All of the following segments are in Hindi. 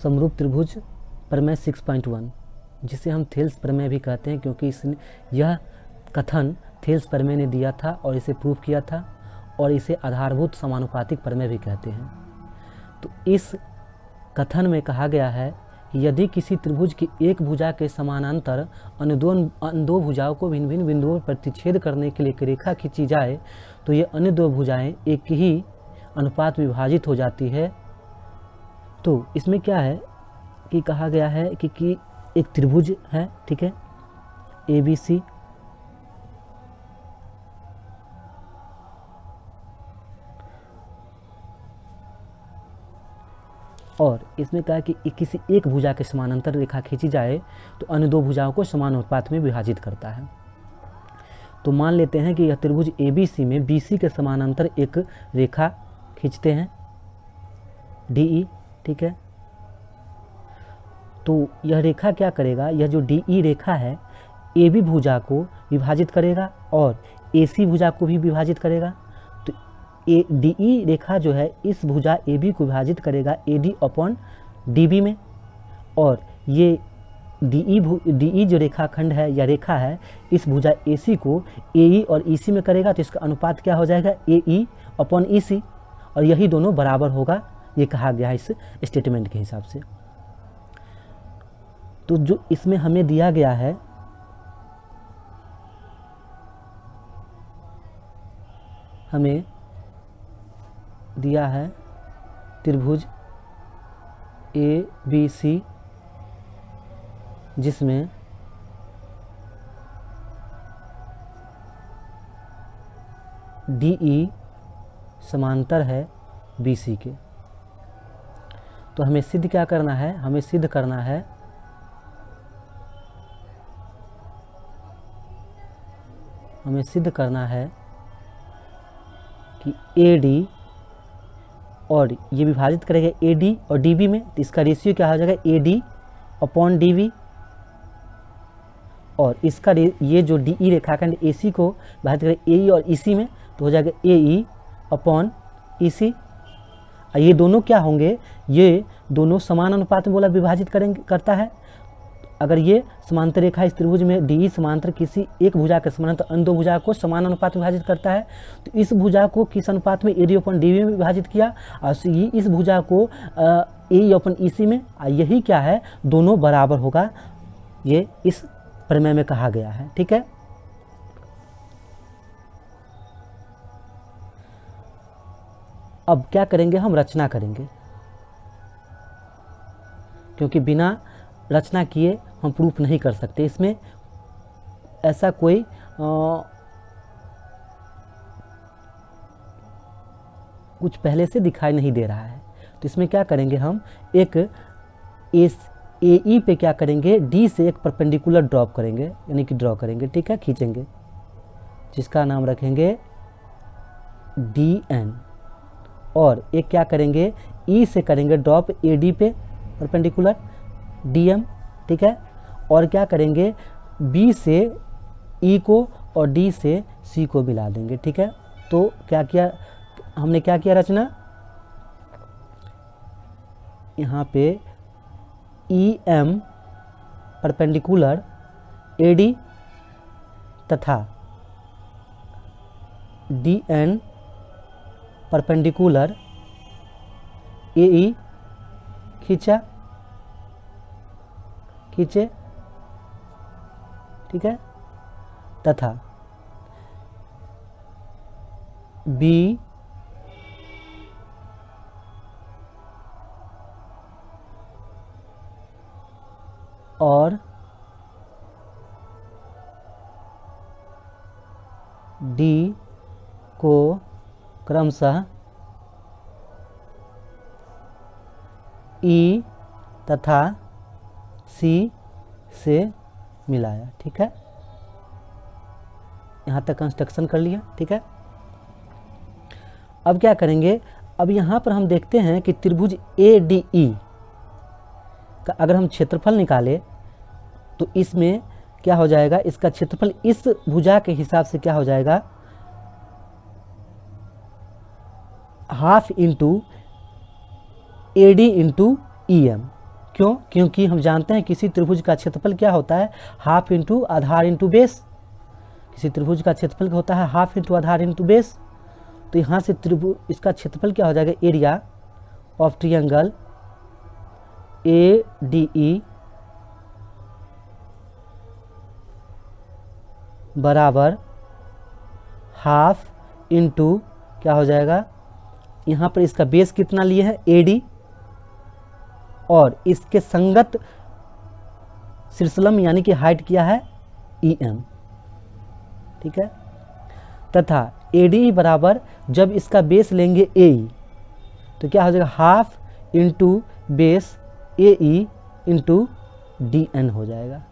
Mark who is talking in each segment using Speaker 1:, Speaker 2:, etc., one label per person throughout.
Speaker 1: समरूप त्रिभुज प्रमेय 6.1, जिसे हम थेल्स प्रमेय भी कहते हैं, क्योंकि यह कथन थेल्स प्रमेय ने दिया था और इसे प्रूव किया था, और इसे आधारभूत समानुपातिक प्रमेय भी कहते हैं। तो इस कथन में कहा गया है कि यदि किसी त्रिभुज की एक भुजा के समानांतर अन्य दो भुजाओं को भिन्न भिन्न बिंदुओं पर प्रतिच्छेद करने के लिए एक रेखा खींची जाए, तो ये अन्य दो भुजाएं एक ही अनुपात विभाजित हो जाती है। तो इसमें क्या है कि कहा गया है कि एक त्रिभुज है, ठीक है, ABC, और इसमें कहा कि किसी एक भुजा के समानांतर रेखा खींची जाए तो अन्य दो भुजाओं को समान अनुपात में विभाजित करता है। तो मान लेते हैं कि यह त्रिभुज ABC में BC के समानांतर एक रेखा खींचते हैं DE, ठीक है। तो यह रेखा क्या करेगा, यह जो DE रेखा है AB भुजा को विभाजित करेगा और AC भुजा को भी विभाजित करेगा। तो DE रेखा जो है इस भुजा AB को विभाजित करेगा AD अपॉन DB में, और ये DE जो रेखाखंड है या रेखा है इस भुजा AC को AE और EC में करेगा। तो इसका अनुपात क्या हो जाएगा, AE अपॉन EC, और यही दोनों बराबर होगा, ये कहा गया है इस स्टेटमेंट के हिसाब से। तो जो इसमें हमें दिया गया है, हमें दिया है त्रिभुज ABC जिसमें DE समांतर है BC के। तो हमें सिद्ध क्या करना है, हमें सिद्ध करना है कि AD और ये विभाजित करेगा AD और DB में, तो इसका रेशियो क्या हो जाएगा AD अपॉन DB, और इसका ये जो DE रेखाखंड AC को विभाजित करेगा AE और EC में, तो हो जाएगा AE अपॉन EC। ये दोनों क्या होंगे, ये दोनों समान अनुपात में बोला विभाजित करता है। अगर ये समांतर रेखा इस त्रिभुज में DE समांतर किसी एक भुजा के समानांतर अन्य दो भुजा को समान अनुपात में विभाजित करता है, तो इस भुजा को किस अनुपात में AD अपॉन DB में विभाजित किया, और इस भुजा को AE अपॉन EC में, यही क्या है, दोनों बराबर होगा, ये इस प्रमेय में कहा गया है, ठीक है। अब क्या करेंगे, हम रचना करेंगे, क्योंकि बिना रचना किए हम प्रूफ नहीं कर सकते। इसमें ऐसा कोई कुछ पहले से दिखाई नहीं दे रहा है। तो इसमें क्या करेंगे, हम एक AE पे क्या करेंगे, D से एक परपेंडिकुलर ड्रॉप करेंगे, यानी कि ड्रॉ करेंगे, ठीक है, खींचेंगे, जिसका नाम रखेंगे DN, और एक क्या करेंगे, E से करेंगे ड्रॉप AD पे परपेंडिकुलर DM, ठीक है, और क्या करेंगे, B से E को और D से C को मिला देंगे, ठीक है। तो क्या किया हमने, क्या किया रचना, यहाँ पे EM परपेंडिकुलर AD तथा DN परपेंडिकुलर AE खींचे, ठीक है, तथा B और D को क्रमशः E तथा C से मिलाया, ठीक है। यहाँ तक कंस्ट्रक्शन कर लिया, ठीक है। अब क्या करेंगे, अब यहाँ पर हम देखते हैं कि त्रिभुज ADE का अगर हम क्षेत्रफल निकालें तो इसमें क्या हो जाएगा, इसका क्षेत्रफल इस भुजा के हिसाब से क्या हो जाएगा, half into AD into EM, क्यों? क्योंकि हम जानते हैं किसी त्रिभुज का क्षेत्रफल क्या होता है, हाफ इंटू आधार इंटू बेस। किसी त्रिभुज का क्षेत्रफल होता है हाफ इंटू आधार इंटू बेस। तो यहाँ से त्रिभुज इसका क्षेत्रफल क्या हो जाएगा, एरिया ऑफ ट्रियंगल ADE बराबर हाफ इंटू क्या हो जाएगा, यहाँ पर इसका बेस कितना लिए है AD, और इसके संगत शीर्षलंब यानी कि हाइट क्या है EM, ठीक है। तथा ADE बराबर जब इसका बेस लेंगे AE तो क्या हो जाएगा, half into base AE into DN हो जाएगा।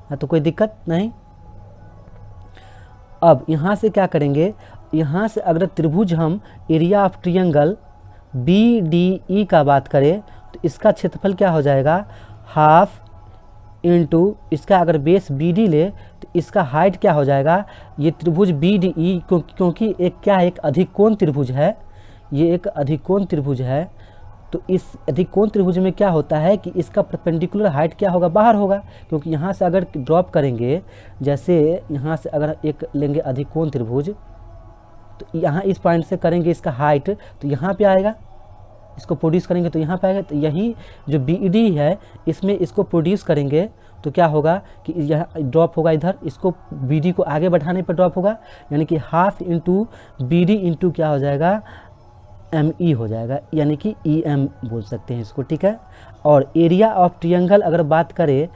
Speaker 1: हाँ, तो कोई दिक्कत नहीं। अब यहाँ से क्या करेंगे, यहाँ से अगर त्रिभुज हम एरिया ऑफ ट्रियंगल BDE का बात करें तो इसका क्षेत्रफल क्या हो जाएगा, हाफ इंटू इसका अगर बेस BD ले तो इसका हाइट क्या हो जाएगा, ये त्रिभुज BDE क्योंकि एक क्या है, एक अधिकोण त्रिभुज है, ये एक अधिकोण त्रिभुज है। तो इस अधिकोण त्रिभुज में क्या होता है कि इसका परपेंडिकुलर हाइट क्या होगा, बाहर होगा, क्योंकि यहाँ से अगर ड्रॉप करेंगे, जैसे यहाँ से अगर एक लेंगे अधिकोण त्रिभुज तो यहाँ इस पॉइंट से करेंगे इसका हाइट तो यहाँ पे आएगा, इसको प्रोड्यूस करेंगे तो यहाँ पे आएगा। तो यही जो BD है इसमें इसको प्रोड्यूस करेंगे तो क्या होगा कि यह ड्रॉप होगा इधर, इसको BD को आगे बढ़ाने पर ड्रॉप होगा, यानी कि हाफ इंटू BD इंटू क्या हो जाएगा, ME हो जाएगा, यानी कि EM बोल सकते हैं इसको, ठीक है। और एरिया ऑफ ट्रियंगल अगर बात करें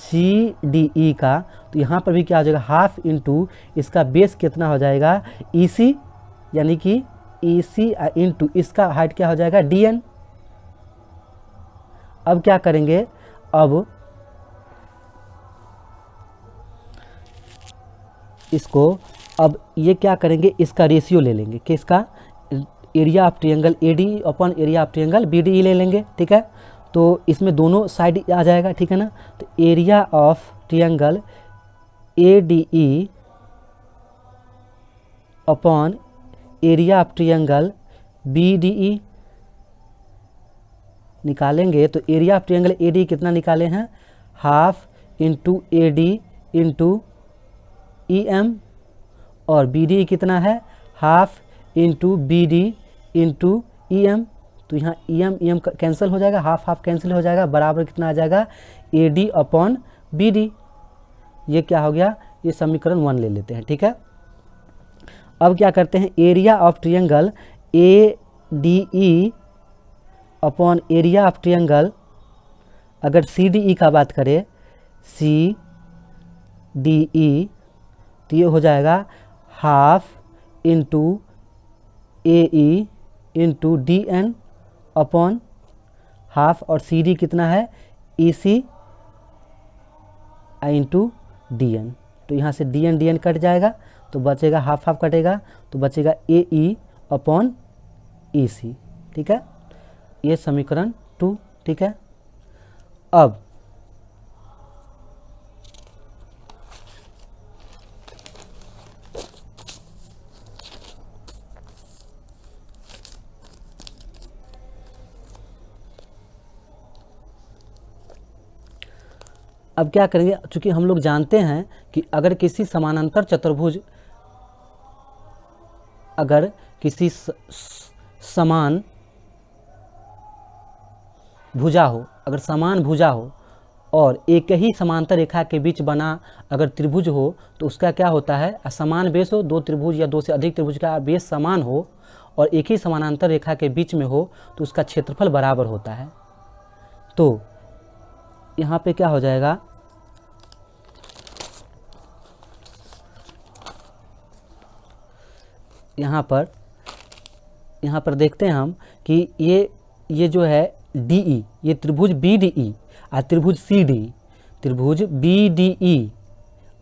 Speaker 1: CDE का तो यहाँ पर भी क्या हो जाएगा, हाफ इंटू इसका बेस कितना हो जाएगा EC, यानी कि EC इंटू इसका हाइट क्या हो जाएगा DN। अब क्या करेंगे, अब इसको अब ये क्या करेंगे, इसका रेशियो ले लेंगे कि इसका area of triangle ADE upon area of triangle BDE ले लेंगे, ठीक है। तो इसमें दोनों साइड आ जाएगा, ठीक है ना। तो area of triangle ADE upon area of triangle BDE निकालेंगे तो एरिया ऑफ ट्रियंगल ADE कितना निकाले हैं, half into AD into EM, और BDE कितना है, half into BD into EM। तो यहाँ EM कैंसिल हो जाएगा, हाफ हाफ कैंसिल हो जाएगा, बराबर कितना आ जाएगा AD अपॉन BD। ये क्या हो गया, ये समीकरण 1 ले लेते हैं, ठीक है। अब क्या करते हैं, area of triangle ADE upon area of triangle अगर CDE का बात करें CDE तो ये हो जाएगा half into AE into DN upon half, और CD कितना है EC इंटू DN। तो यहाँ से DN कट जाएगा तो बचेगा हाफ हाफ कटेगा तो बचेगा AE अपॉन EC, ठीक है। ये समीकरण 2, ठीक है। अब क्या करेंगे, चूंकि हम लोग जानते हैं कि अगर किसी समानांतर चतुर्भुज अगर किसी समान भुजा हो, अगर समान भुजा हो और एक ही समांतर रेखा के बीच बना अगर त्रिभुज हो तो उसका क्या होता है, असमान बेस हो, दो त्रिभुज या दो से अधिक त्रिभुज का बेस समान हो और एक ही समानांतर रेखा के बीच में हो तो उसका क्षेत्रफल बराबर होता है। तो यहाँ पे क्या हो जाएगा, यहाँ पर देखते हैं हम कि ये जो है DE, ये त्रिभुज BDE और त्रिभुज CDE, त्रिभुज BDE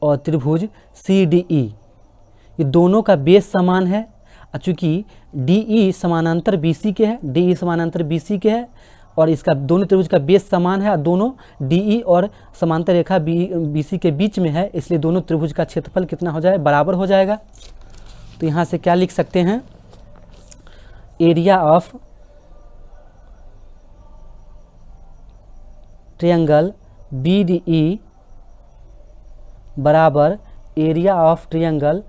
Speaker 1: और त्रिभुज CDE ये दोनों का बेस समान है। चूँकि DE समानांतर BC के है, DE समानांतर BC के है और इसका दोनों त्रिभुज का बेस समान है और दोनों DE और समांतर रेखा BC के बीच में है, इसलिए दोनों त्रिभुज का क्षेत्रफल कितना हो जाए, बराबर हो जाएगा। तो यहाँ से क्या लिख सकते हैं, एरिया ऑफ ट्रायंगल BDE बराबर एरिया ऑफ ट्रायंगल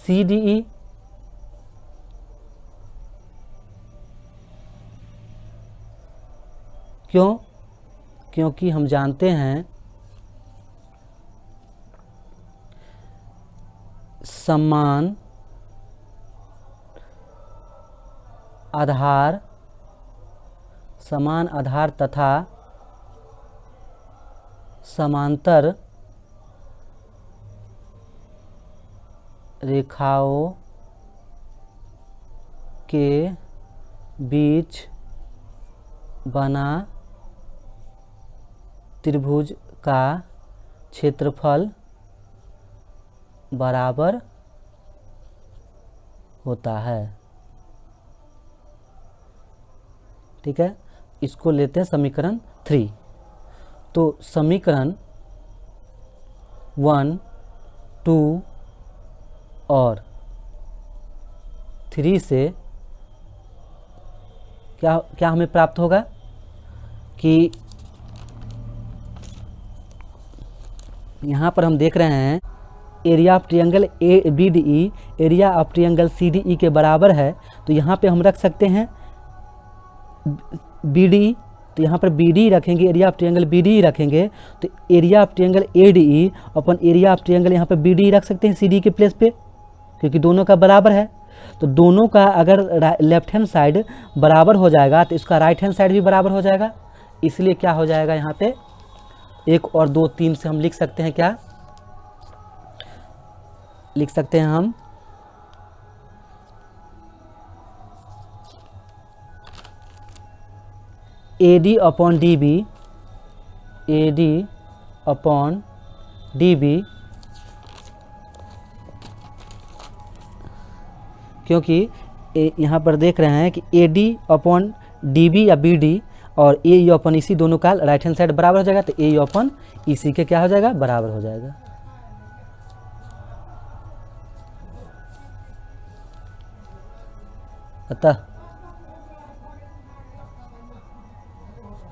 Speaker 1: CDE। क्यों? क्योंकि हम जानते हैं समान आधार तथा समांतर रेखाओं के बीच बना त्रिभुज का क्षेत्रफल बराबर होता है। ठीक है, इसको लेते हैं समीकरण 3। तो समीकरण 1, 2 और 3 से क्या क्या हमें प्राप्त होगा कि यहाँ पर हम देख रहे हैं area of triangle BDE area of triangle CDE के बराबर है। तो यहाँ पे हम रख सकते हैं BD, तो यहाँ पर BD रखेंगे, एरिया ऑफ ट्रायंगल BD रखेंगे, तो area of triangle ADE upon area of triangle यहाँ पर BD रख सकते हैं CD के प्लेस पे, क्योंकि दोनों का बराबर है। तो दोनों का अगर लेफ्ट हैंड साइड बराबर हो जाएगा तो इसका राइट हैंड साइड भी बराबर हो जाएगा। इसलिए क्या हो जाएगा, यहाँ पे 1 और 2 3 से हम लिख सकते हैं, क्या लिख सकते हैं हम, AD अपॉन DB, क्योंकि यहाँ पर देख रहे हैं कि AD अपॉन DB या BD और AE अपॉन EC दोनों का राइट हैंड साइड बराबर हो जाएगा, तो AE अपॉन EC के क्या हो जाएगा, बराबर हो जाएगा। अतः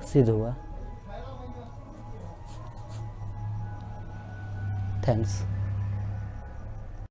Speaker 1: सिद्ध हुआ। थैंक्स।